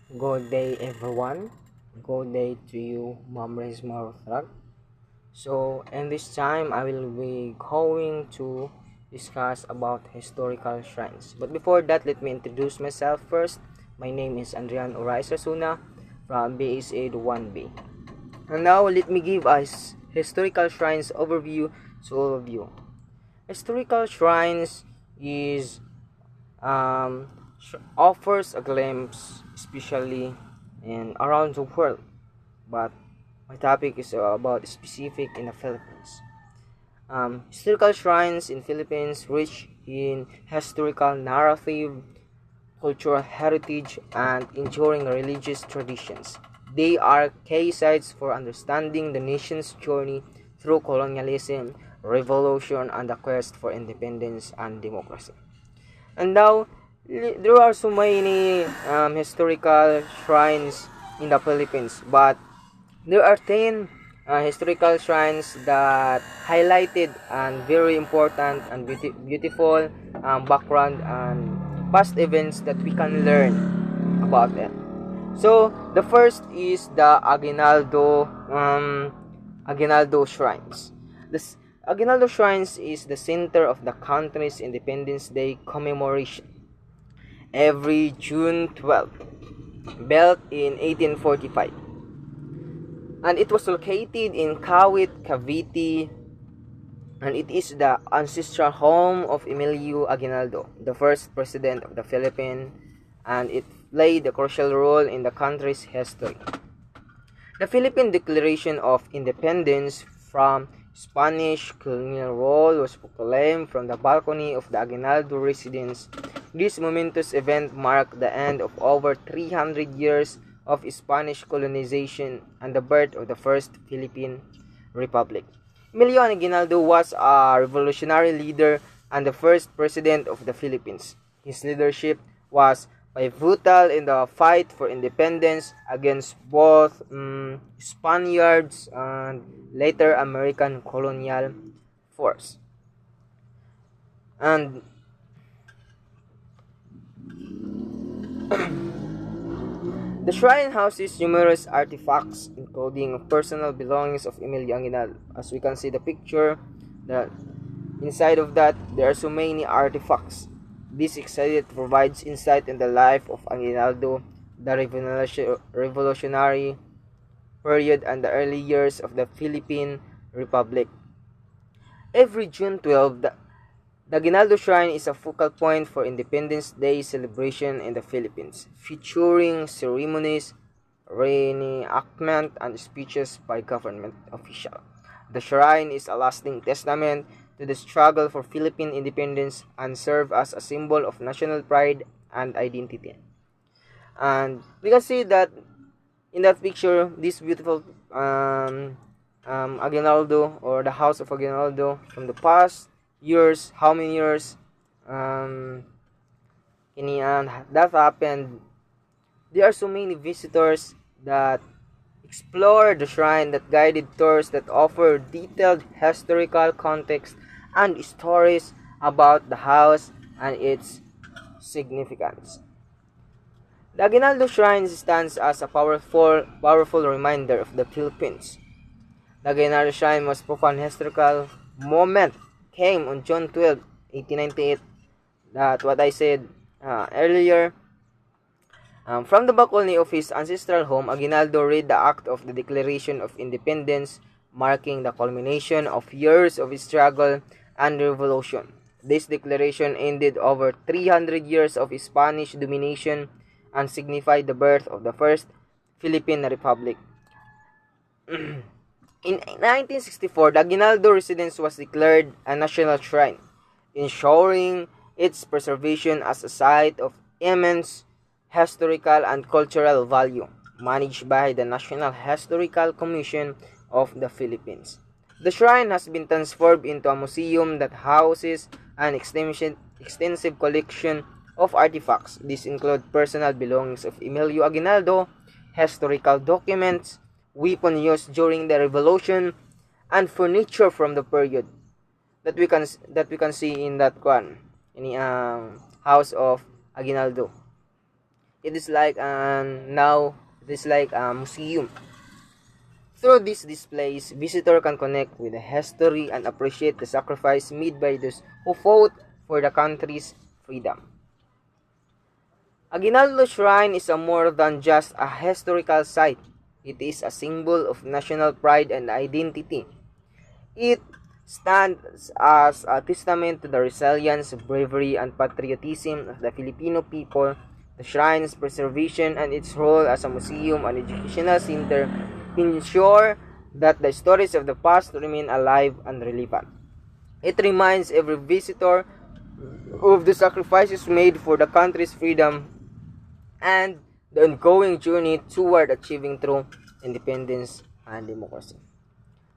Good day, everyone. Good day to you, Mamres Maruthrag. So, in this time, I will be going to discuss about historical shrines. But before that, let me introduce myself first. My name is Andrian Orais Rasuna from BSA 1B. And now, let me give us historical shrines overview to all of you. Historical shrines is offers a glimpse, especially in around the world. But my topic is about specific in the Philippines. Historical shrines in Philippines rich in historical narrative, cultural heritage, and enduring religious traditions. They are key sites for understanding the nation's journey through colonialism, revolution, and the quest for independence and democracy. And now, there are so many historical shrines in the Philippines, but there are 10 historical shrines that highlighted and very important and beautiful background and past events that we can learn about them. So, the first is the Aguinaldo Shrines. This Aguinaldo Shrines is the center of the country's Independence Day commemoration every June 12th, built in 1845. And it was located in Kawit, Cavite, and it is the ancestral home of Emilio Aguinaldo, the first president of the Philippines, and it played a crucial role in the country's history. The Philippine Declaration of Independence from Spanish colonial rule was proclaimed from the balcony of the Aguinaldo residence. This momentous event marked the end of over 300 years of Spanish colonization and the birth of the first Philippine Republic. Emilio Aguinaldo was a revolutionary leader and the first president of the Philippines. His leadership was pivotal in the fight for independence against both Spaniards and later American colonial force. And the shrine houses numerous artifacts, including personal belongings of Emilio Aguinaldo. As we can see the picture, that inside of that there are so many artifacts. This exhibit provides insight in the life of Aguinaldo, the revolutionary period, and the early years of the Philippine Republic. Every June 12th, the Aguinaldo Shrine is a focal point for Independence Day celebration in the Philippines, featuring ceremonies, reenactment, and speeches by government officials. The shrine is a lasting testament to the struggle for Philippine independence and serve as a symbol of national pride and identity. And we can see that in that picture, this beautiful Aguinaldo, or the house of Aguinaldo from the past years, how many years um, that happened. There are so many visitors that explore the shrine, that guided tours that offer detailed historical context and stories about the house and its significance. The Aguinaldo Shrine stands as a powerful reminder of the Philippines. The Aguinaldo Shrine most profound historical moment came on June 12, 1898. That what I said earlier. From the balcony of his ancestral home, Aguinaldo read the act of the Declaration of Independence, marking the culmination of years of struggle and revolution. This declaration ended over 300 years of Spanish domination and signified the birth of the first Philippine Republic. In 1964, the Aguinaldo residence was declared a national shrine, ensuring its preservation as a site of immense historical and cultural value, managed by the National Historical Commission of the Philippines. The shrine has been transformed into a museum that houses an extensive collection of artifacts. These include personal belongings of Emilio Aguinaldo, historical documents, weapon used during the revolution, and furniture from the period that we can see in that one in the house of Aguinaldo. It is like now it is like a museum. Through these displays, visitor can connect with the history and appreciate the sacrifice made by those who fought for the country's freedom. Aguinaldo Shrine is a more than just a historical site. It is a symbol of national pride and identity. It stands as a testament to the resilience, bravery, and patriotism of the Filipino people. The shrine's preservation and its role as a museum and educational center ensure that the stories of the past remain alive and relevant. It reminds every visitor of the sacrifices made for the country's freedom and the ongoing journey toward achieving true independence and democracy.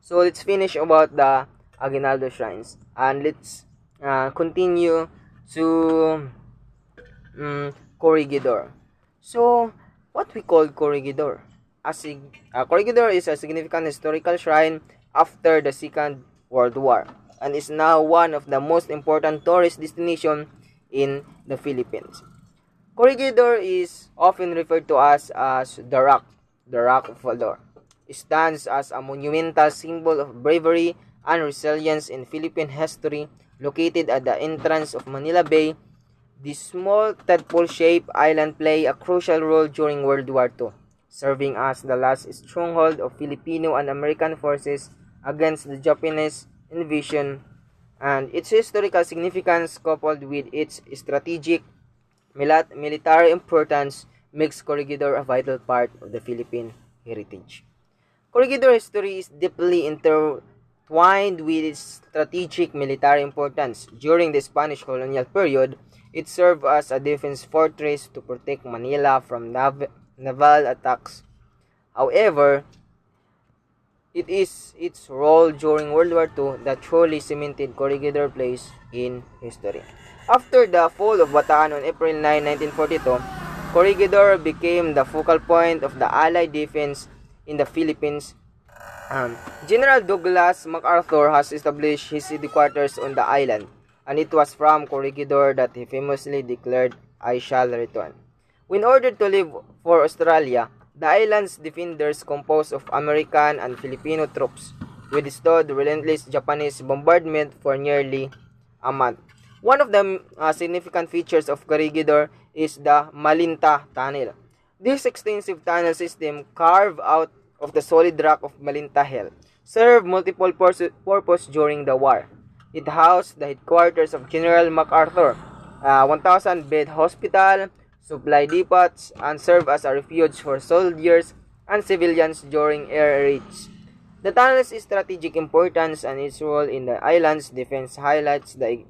So let's finish about the Aguinaldo shrines and let's continue to Corregidor. So what we call Corregidor? Corregidor is a significant historical shrine after the Second World War and is now one of the most important tourist destinations in the Philippines. Corregidor is often referred to as the Rock of Valor. It stands as a monumental symbol of bravery and resilience in Philippine history. Located at the entrance of Manila Bay, this small tadpole-shaped island played a crucial role during World War II, serving as the last stronghold of Filipino and American forces against the Japanese invasion, and its historical significance coupled with its strategic military importance makes Corregidor a vital part of the Philippine heritage. Corregidor history is deeply intertwined with its strategic military importance. During the Spanish colonial period, it served as a defense fortress to protect Manila from naval attacks. However, it is its role during World War II that truly cemented Corregidor place in history. After the fall of Bataan on April 9, 1942, Corregidor became the focal point of the Allied defense in the Philippines. General Douglas MacArthur has established his headquarters on the island, and it was from Corregidor that he famously declared, "I shall return." When ordered to leave for Australia, the island's defenders, composed of American and Filipino troops, withstood relentless Japanese bombardment for nearly a month. One of the significant features of Corregidor is the Malinta Tunnel. This extensive tunnel system, carved out of the solid rock of Malinta Hill, served multiple purposes during the war. It housed the headquarters of General MacArthur, 1,000-bed hospital, supply depots, and served as a refuge for soldiers and civilians during air raids. The tunnel's strategic importance and its role in the island's defense highlights the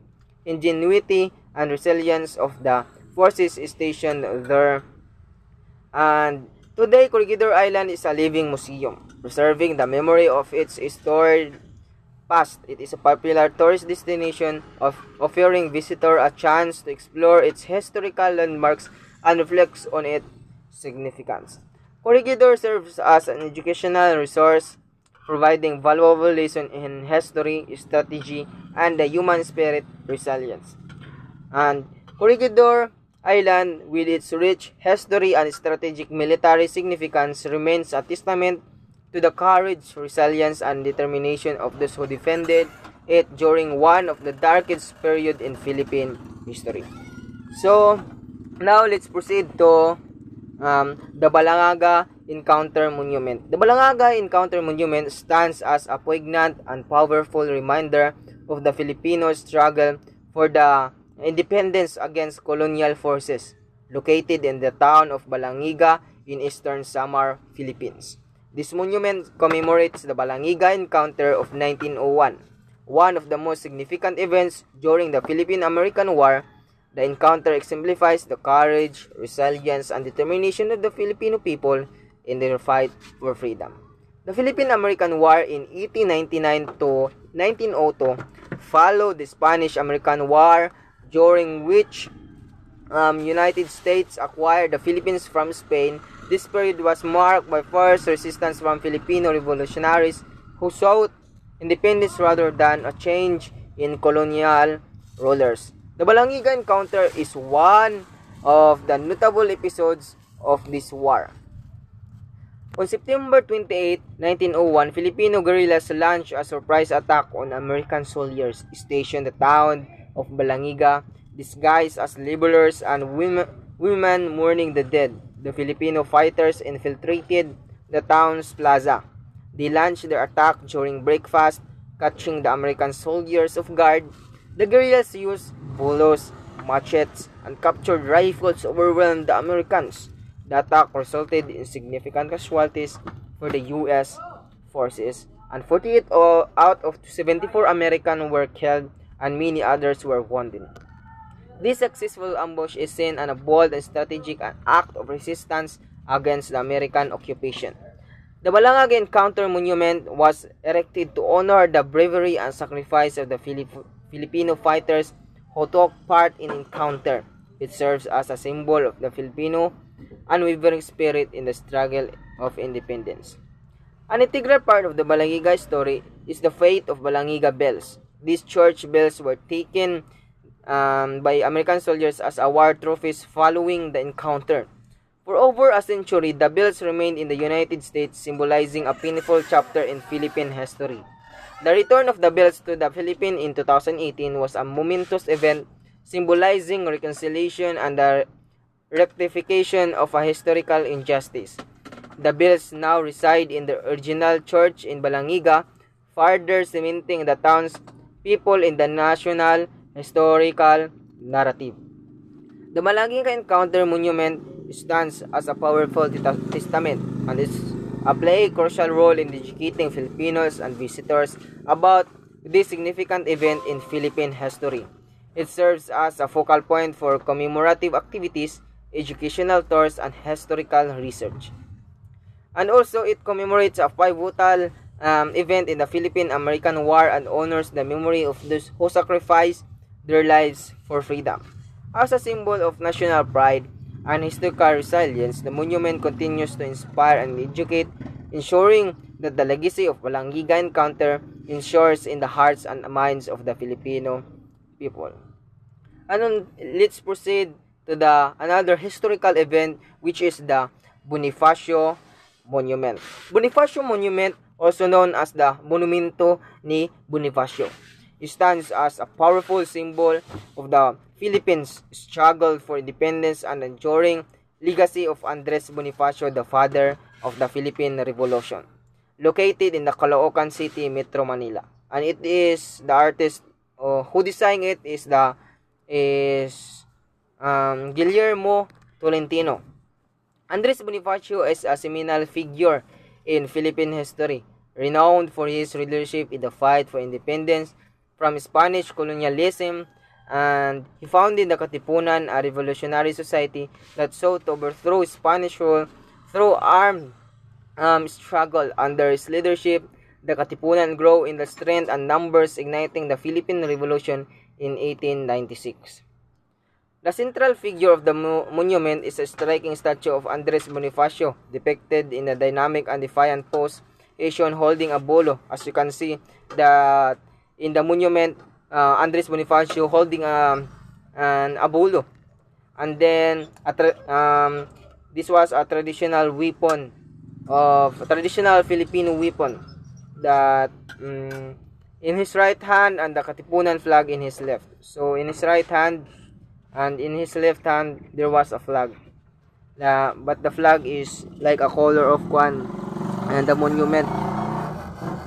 ingenuity and resilience of the forces stationed there. And today, Corregidor Island is a living museum, preserving the memory of its storied past. It is a popular tourist destination, offering visitors a chance to explore its historical landmarks and reflect on its significance. Corregidor serves as an educational resource, providing valuable lessons in history, strategy, and the human spirit resilience. And Corregidor Island, with its rich history and strategic military significance, remains a testament to the courage, resilience, and determination of those who defended it during one of the darkest periods in Philippine history. So, now let's proceed to the Balangaga Encounter Monument. The Balangaga Encounter Monument stands as a poignant and powerful reminder of the Filipino struggle for the independence against colonial forces, located in the town of Balangiga in eastern Samar, Philippines. This monument commemorates the Balangiga Encounter of 1901, one of the most significant events during the Philippine-American War. The encounter exemplifies the courage, resilience, and determination of the Filipino people in their fight for freedom. The Philippine-American War in 1899 to 1902 followed the Spanish-American War, during which United States acquired the Philippines from Spain. This period was marked by fierce resistance from Filipino revolutionaries who sought independence rather than a change in colonial rulers. The Balangiga Encounter is one of the notable episodes of this war. On September 28, 1901, Filipino guerrillas launched a surprise attack on American soldiers stationed in the town of Balangiga, disguised as laborers and women mourning the dead. The Filipino fighters infiltrated the town's plaza. They launched their attack during breakfast, catching the American soldiers off guard. The guerrillas used polos, machetes, and captured rifles to overwhelm the Americans. The attack resulted in significant casualties for the U.S. forces, and 48 out of 74 Americans were killed and many others were wounded. This successful ambush is seen as a bold and strategic act of resistance against the American occupation. The Balangag Encounter Monument was erected to honor the bravery and sacrifice of the Filipino fighters who took part in the encounter. It serves as a symbol of the Filipino unwavering spirit in the struggle of independence. An integral part of the Balangiga story is the fate of Balangiga bells. These church bells were taken by American soldiers as war trophies following the encounter. For over a century, the bells remained in the United States, symbolizing a painful chapter in Philippine history. The return of the bells to the Philippines in 2018 was a momentous event symbolizing reconciliation and the rectification of a historical injustice. The bells now reside in the original church in Balangiga, further cementing the town's people in the national historical narrative. The Balangiga Encounter Monument stands as a powerful testament and play a crucial role in educating Filipinos and visitors about this significant event in Philippine history. It serves as a focal point for commemorative activities, educational tours, and historical research. And also, it commemorates a pivotal event in the Philippine-American War and honors the memory of those who sacrificed their lives for freedom. As a symbol of national pride and historical resilience, the monument continues to inspire and educate, ensuring that the legacy of Balangiga Encounter ensures in the hearts and minds of the Filipino people. And let's proceed to the another historical event, which is the Bonifacio Monument. Bonifacio Monument, also known as the Monumento ni Bonifacio, stands as a powerful symbol of the Philippines' struggle for independence and enduring legacy of Andres Bonifacio, the father of the Philippine Revolution, located in the Caloocan City, Metro Manila. And it is the artist who designed it is Guillermo Tolentino. Andres Bonifacio is a seminal figure in Philippine history, renowned for his leadership in the fight for independence from Spanish colonialism, and he founded the Katipunan, a revolutionary society that sought to overthrow Spanish rule through armed struggle. Under his leadership, the Katipunan grew in the strength and numbers, igniting the Philippine Revolution in 1896. The central figure of the monument is a striking statue of Andres Bonifacio, depicted in a dynamic and defiant pose, Asian holding a bolo. As you can see, that in the monument, Andres Bonifacio holding an bolo, and then this was a traditional weapon of traditional Filipino weapon that in his right hand and the Katipunan flag in his left. So in his right hand and in his left hand there was a flag, but the flag is like a color of Kwan, and the monument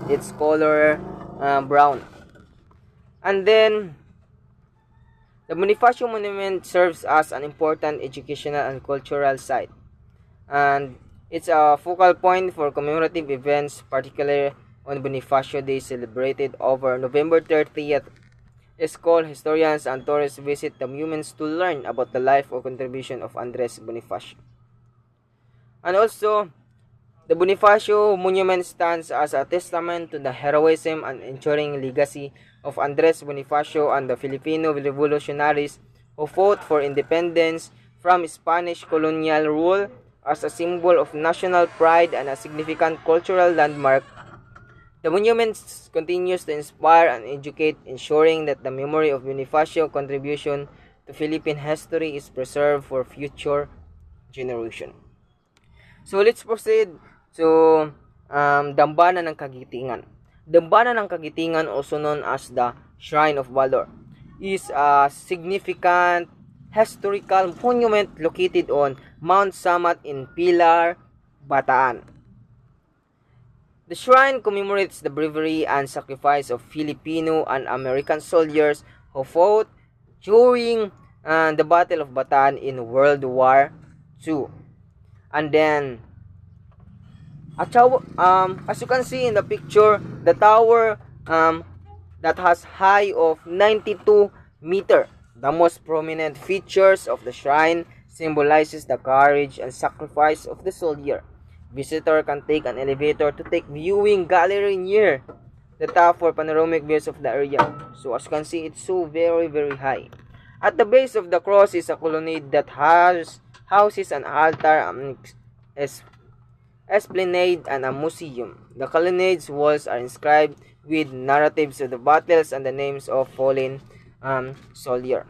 its color brown. And then the Bonifacio Monument serves as an important educational and cultural site, and it's a focal point for commemorative events, particularly on Bonifacio Day celebrated over November 30th. School historians and tourists visit the monuments to learn about the life or contribution of Andres Bonifacio. And also, the Bonifacio Monument stands as a testament to the heroism and enduring legacy of Andres Bonifacio and the Filipino revolutionaries who fought for independence from Spanish colonial rule. As a symbol of national pride and a significant cultural landmark, the monument continues to inspire and educate, ensuring that the memory of Bonifacio contribution to Philippine history is preserved for future generation. So let's proceed to Dambana ng Kagitingan. Dambana ng Kagitingan, also known as the Shrine of Valor, is a significant historical monument located on Mount Samat in Pilar, Bataan. The shrine commemorates the bravery and sacrifice of Filipino and American soldiers who fought during the Battle of Bataan in World War II. And then, as you can see in the picture, the tower that has height of 92 meter. The most prominent features of the shrine symbolizes the courage and sacrifice of the soldier. Visitor can take an elevator to take viewing gallery near the top for panoramic views of the area. So as you can see, it's so very high. At the base of the cross is a colonnade that houses an altar, esplanade, and a museum. The colonnade's walls are inscribed with narratives of the battles and the names of fallen soldier.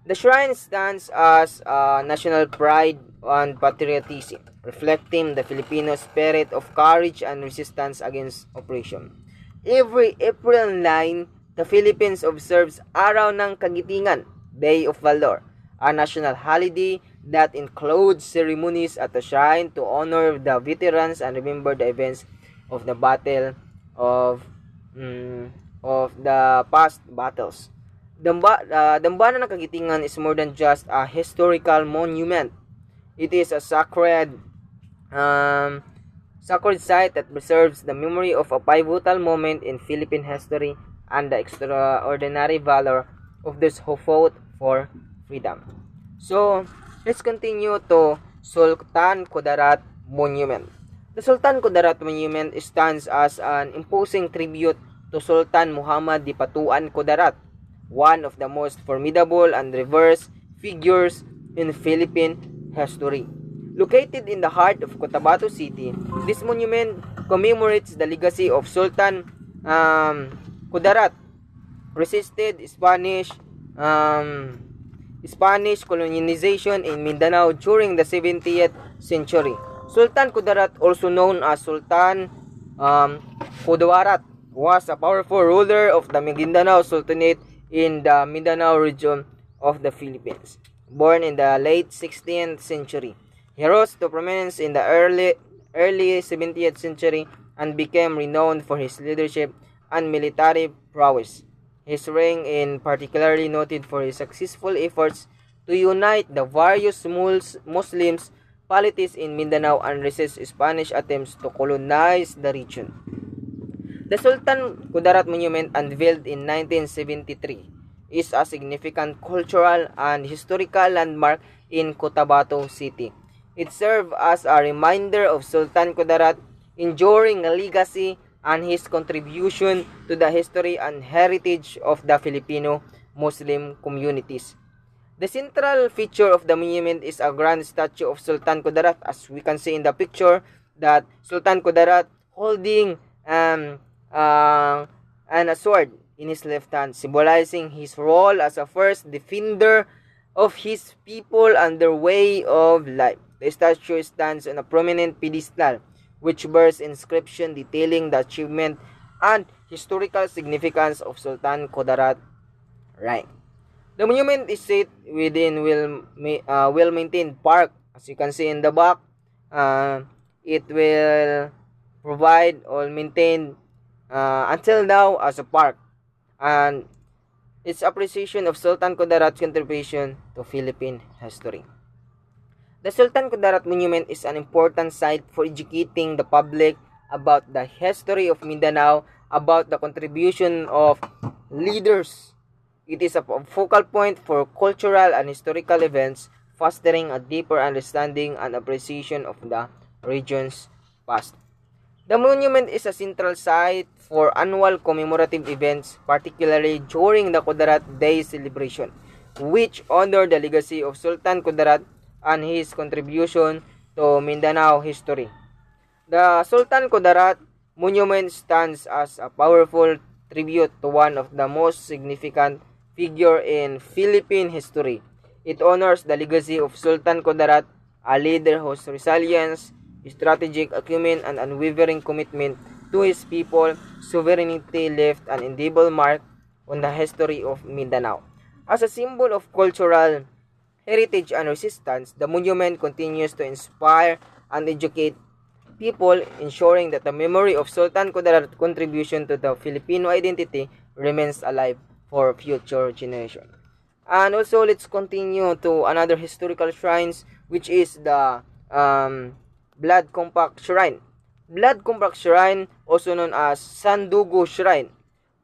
The shrine stands as a national pride and patriotism, reflecting the Filipino spirit of courage and resistance against oppression. Every April 9, the Philippines observes Araw ng Kagitingan, Day of Valor, a national holiday that includes ceremonies at the shrine to honor the veterans and remember the events of the battle of the past battles. Dambana ng Kagitingan is more than just a historical monument. It is a sacred site that preserves the memory of a pivotal moment in Philippine history and the extraordinary valor of those who fought for freedom. So, let's continue to Sultan Kudarat Monument. The Sultan Kudarat Monument stands as an imposing tribute to Sultan Muhammad Dipatuan Kudarat, one of the most formidable and revered figures in Philippine history. Located in the heart of Cotabato City, this monument commemorates the legacy of Sultan Kudarat, resisted Spanish colonization in Mindanao during the 17th century. Sultan Kudarat, also known as Sultan Kudarat, was a powerful ruler of the Mindanao Sultanate in the Mindanao region of the Philippines. Born in the late 16th century, he rose to prominence in the early 17th century and became renowned for his leadership and military prowess. His reign is particularly noted for his successful efforts to unite the various Muslims polities in Mindanao and resist Spanish attempts to colonize the region. The Sultan Kudarat Monument, unveiled in 1973, is a significant cultural and historical landmark in Cotabato City. It serves as a reminder of Sultan Kudarat's enduring legacy and his contribution to the history and heritage of the Filipino Muslim communities. The central feature of the monument is a grand statue of Sultan Kudarat, as we can see in the picture, that Sultan Kudarat holding and a sword in his left hand, symbolizing his role as a first defender of his people and their way of life. The statue stands on a prominent pedestal, which bears inscription detailing the achievement and historical significance of Sultan Kudarat reign. The monument is set within well-maintained park. As you can see in the back, it will provide or maintain until now as a park, and its appreciation of Sultan Kudarat's contribution to Philippine history. The Sultan Kudarat Monument is an important site for educating the public about the history of Mindanao, about the contribution of leaders. It is a focal point for cultural and historical events, fostering a deeper understanding and appreciation of the region's past. The monument is a central site for annual commemorative events, particularly during the Kudarat Day celebration, which honor the legacy of Sultan Kudarat and his contribution to Mindanao history. The Sultan Kudarat Monument stands as a powerful tribute to one of the most significant figure in Philippine history. It honors the legacy of Sultan Kudarat, a leader whose resilience, strategic acumen, and unwavering commitment to his people sovereignty left an indelible mark on the history of Mindanao. As a symbol of cultural heritage and resistance, the monument continues to inspire and educate people, ensuring that the memory of Sultan Kudarato's contribution to the Filipino identity remains alive for future generations. And also, let's continue to another historical shrines, which is the Blood Compact Shrine. Blood Compact Shrine, also known as Sandugo Shrine,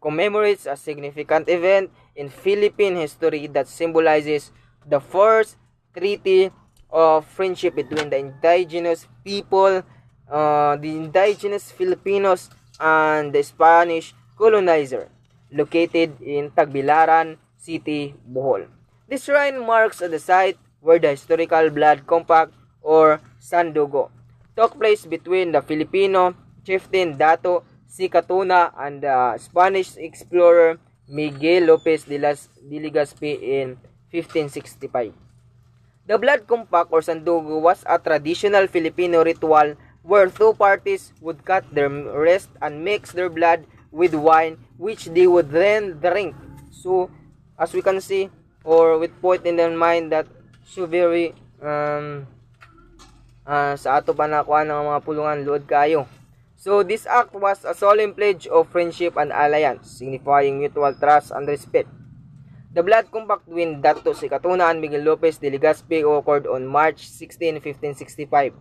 commemorates a significant event in Philippine history that symbolizes the first treaty of friendship between the indigenous people, the indigenous Filipinos, and the Spanish colonizer, located in Tagbilaran City, Bohol. This shrine marks the site where the historical blood compact or Sandugo took place between the Filipino chieftain Dato Sikatuna and the Spanish explorer Miguel Lopez de Legazpi in 1565. The blood compact or sandugo was a traditional Filipino ritual where two parties would cut their wrist and mix their blood with wine which they would then drink. So, as we can see, or with point in their mind that so very sa ato pa nakuha ng mga pulungan luod kayo. So, this act was a solemn pledge of friendship and alliance, signifying mutual trust and respect. The blood compact between Dato Sikatuna and Miguel Lopez de Legazpi occurred on March 16, 1565.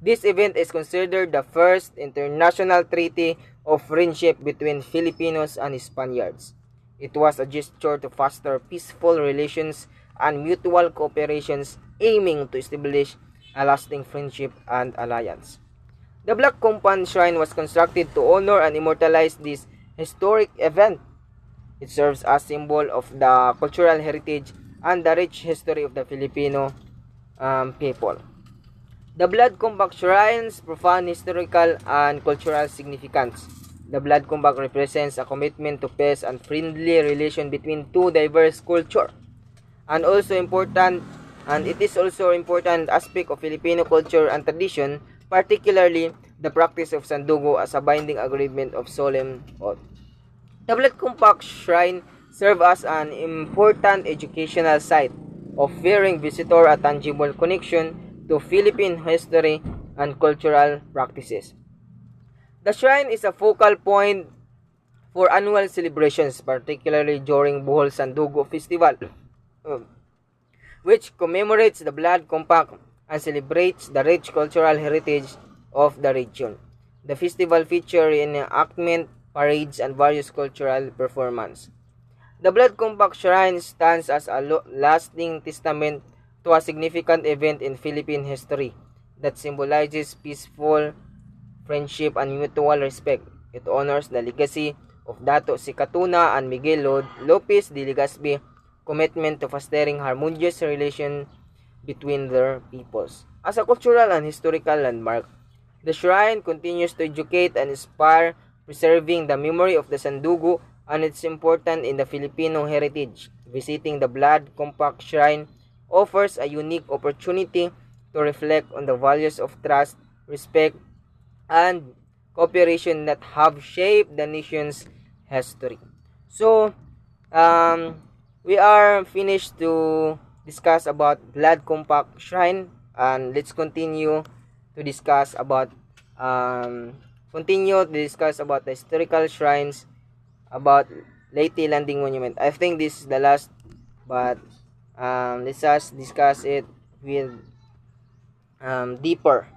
This event is considered the first international treaty of friendship between Filipinos and Spaniards. It was a gesture to foster peaceful relations and mutual cooperations, aiming to establish a lasting friendship and alliance. The Black Compact Shrine was constructed to honor and immortalize this historic event. It serves as a symbol of the cultural heritage and the rich history of the Filipino people. The Blood Compact Shrine's profound historical and cultural significance. The Blood Compact represents a commitment to peace and friendly relation between two diverse cultures. And it is also important aspect of Filipino culture and tradition, particularly the practice of sandugo as a binding agreement of solemn oath. The Blood Compact Shrine serves as an important educational site, offering visitor a tangible connection to Philippine history and cultural practices. The shrine is a focal point for annual celebrations, particularly during Bohol Sandugo Festival, which commemorates the Blood Compact and celebrates the rich cultural heritage of the region. The festival features reenactment, parades, and various cultural performances. The Blood Compact Shrine stands as a lasting testament to a significant event in Philippine history that symbolizes peaceful friendship and mutual respect. It honors the legacy of Dato Sikatuna and Miguel Lopez de Legazpi commitment to fostering harmonious relation between their peoples. As a cultural and historical landmark, the shrine continues to educate and inspire, preserving the memory of the Sandugo and its importance in the Filipino heritage. Visiting the Blood Compact Shrine offers a unique opportunity to reflect on the values of trust, respect, and cooperation that have shaped the nation's history. So, we are finished to discuss about Blood Compact Shrine, and let's continue to discuss about the historical shrines about Leyte Landing Monument. I think this is the last, but let's just discuss it with deeper.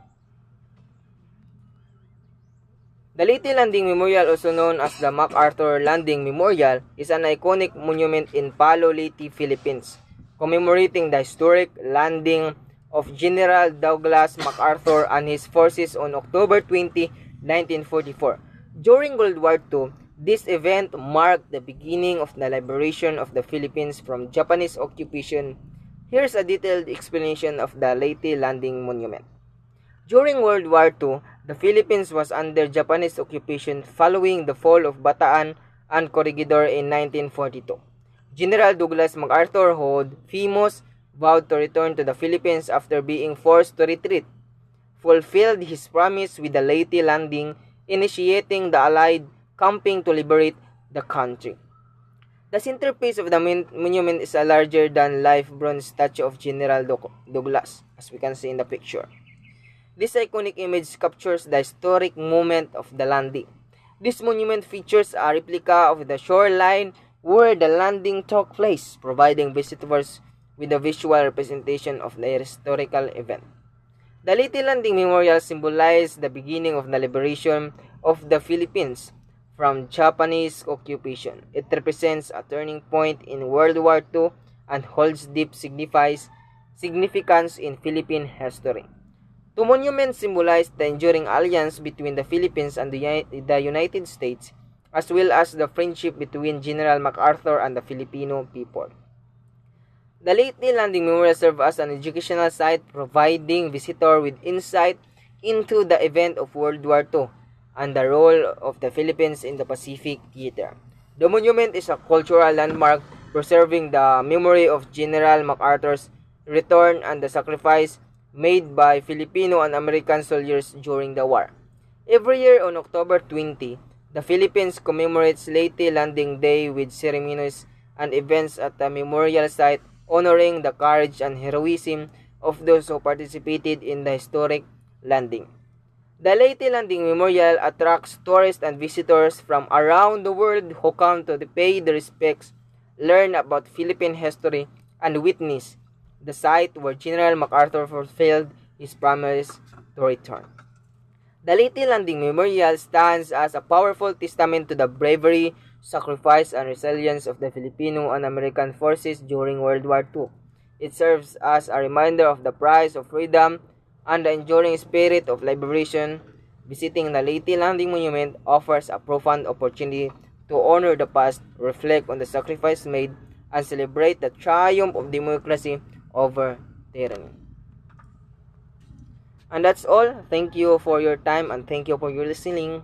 The Leyte Landing Memorial, also known as the MacArthur Landing Memorial, is an iconic monument in Palo, Leyte, Philippines, commemorating the historic landing of General Douglas MacArthur and his forces on October 20, 1944. During World War II, this event marked the beginning of the liberation of the Philippines from Japanese occupation. Here's a detailed explanation of the Leyte Landing Monument. During World War II, the Philippines was under Japanese occupation following the fall of Bataan and Corregidor in 1942. General Douglas MacArthur, who famous vowed to return to the Philippines after being forced to retreat, fulfilled his promise with the Leyte landing, initiating the Allied campaign to liberate the country. The centerpiece of the monument is a larger-than-life bronze statue of General Douglas, as we can see in the picture. This iconic image captures the historic moment of the landing. This monument features a replica of the shoreline where the landing took place, providing visitors with a visual representation of the historical event. The Leyte Landing Memorial symbolizes the beginning of the liberation of the Philippines from Japanese occupation. It represents a turning point in World War II and holds deep significance in Philippine history. Two monuments symbolize the enduring alliance between the Philippines and the United States, as well as the friendship between General MacArthur and the Filipino people. The Leyte Landing Memorial serves as an educational site, providing visitors with insight into the event of World War II and the role of the Philippines in the Pacific Theater. The monument is a cultural landmark, preserving the memory of General MacArthur's return and the sacrifice made by Filipino and American soldiers during the war. Every year on October 20, the Philippines commemorates Leyte Landing Day with ceremonies and events at the memorial site honoring the courage and heroism of those who participated in the historic landing. The Leyte Landing Memorial attracts tourists and visitors from around the world who come to pay their respects, learn about Philippine history, and witness the site where General MacArthur fulfilled his promise to return. The Leyte Landing Memorial stands as a powerful testament to the bravery, sacrifice, and resilience of the Filipino and American forces during World War II. It serves as a reminder of the price of freedom and the enduring spirit of liberation. Visiting the Leyte Landing Monument offers a profound opportunity to honor the past, reflect on the sacrifice made, and celebrate the triumph of democracy over tyranny. And that's all. Thank you for your time and thank you for your listening.